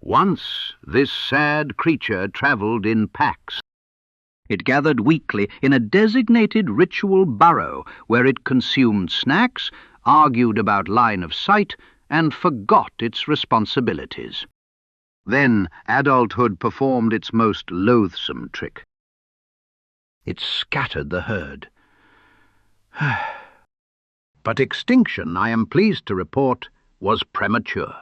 Once this sad creature travelled in packs. It gathered weekly in a designated ritual burrow where it consumed snacks, argued about line of sight, and forgot its responsibilities. Then adulthood performed its most loathsome trick. It scattered the herd. But extinction, I am pleased to report, was premature.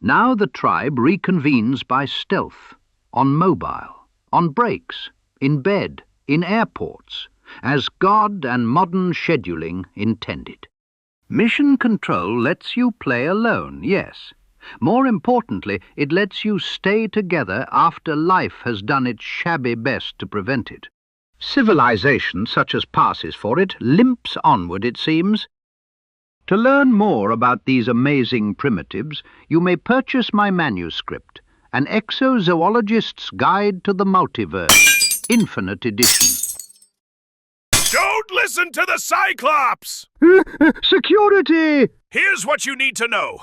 Now the tribe reconvenes by stealth, on mobile, on breaks, in bed, in airports, as God and modern scheduling intended. Mission control lets you play alone, yes. More importantly, it lets you stay together after life has done its shabby best to prevent it. Civilization, such as passes for it, limps onward, it seems. To learn more about these amazing primitives, you may purchase my manuscript, An Exozoologist's Guide to the Multiverse, Infinite Edition. Don't listen to the Cyclops! Security! Here's what you need to know.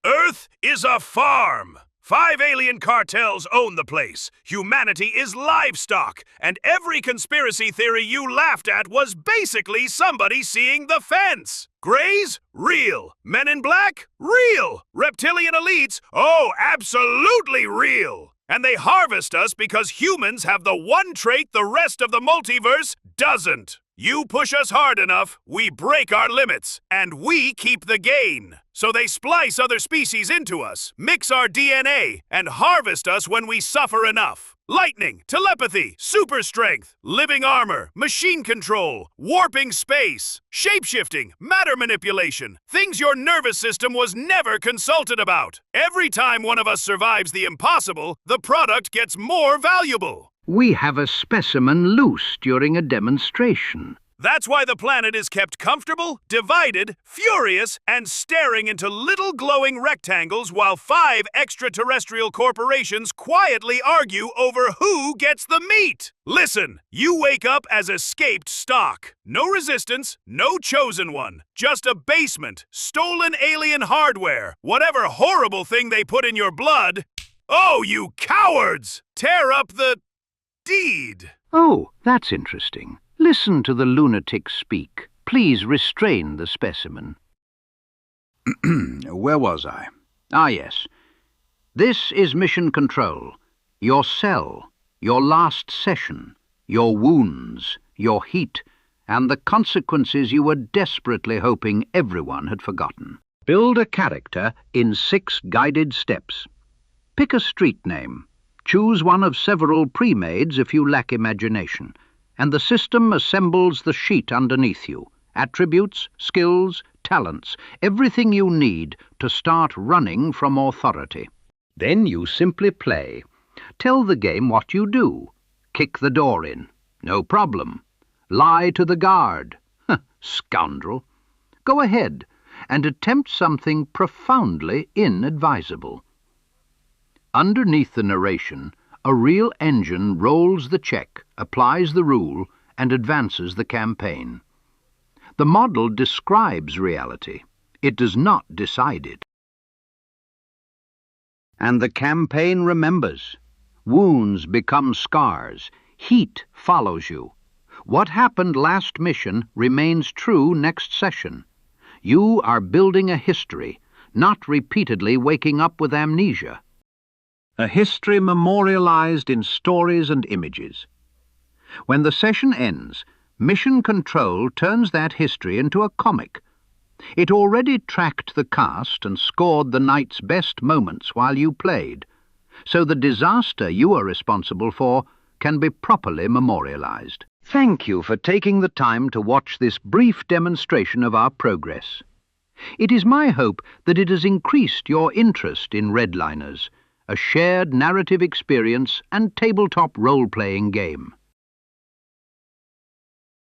Earth is a farm. 5 alien cartels own the place. Humanity is livestock. And every conspiracy theory you laughed at was basically somebody seeing the fence. Greys? Real. Men in Black? Real. Reptilian elites? Oh, absolutely real. And they harvest us because humans have the one trait the rest of the multiverse doesn't. You push us hard enough, we break our limits, and we keep the gain. So they splice other species into us, mix our DNA, and harvest us when we suffer enough. Lightning, telepathy, super strength, living armor, machine control, warping space, shapeshifting, matter manipulation, things your nervous system was never consulted about. Every time one of us survives the impossible, the product gets more valuable. We have a specimen loose during a demonstration. That's why the planet is kept comfortable, divided, furious, and staring into little glowing rectangles while 5 extraterrestrial corporations quietly argue over who gets the meat. Listen, you wake up as escaped stock. No resistance, no chosen one. Just a basement, stolen alien hardware, whatever horrible thing they put in your blood. Oh, you cowards! Tear up the deed. Oh, that's interesting. Listen to the lunatic speak. Please restrain the specimen. Where was I? Ah, yes. This is Mission Control. Your cell, your last session, your wounds, your heat, and the consequences you were desperately hoping everyone had forgotten. Build a character in 6 guided steps. Pick a street name. Choose one of several pre-mades if you lack imagination, and the system assembles the sheet underneath you. Attributes, skills, talents, everything you need to start running from authority. Then you simply play. Tell the game what you do. Kick the door in. No problem. Lie to the guard. Scoundrel. Go ahead and attempt something profoundly inadvisable. Underneath the narration, a real engine rolls the check, applies the rule, and advances the campaign. The model describes reality. It does not decide it. And the campaign remembers. Wounds become scars. Heat follows you. What happened last mission remains true next session. You are building a history, not repeatedly waking up with amnesia. A history memorialized in stories and images. When the session ends, Mission Control turns that history into a comic. It already tracked the cast and scored the night's best moments while you played, so the disaster you are responsible for can be properly memorialized. Thank you for taking the time to watch this brief demonstration of our progress. It is my hope that it has increased your interest in Redliners, a shared narrative experience and tabletop role-playing game.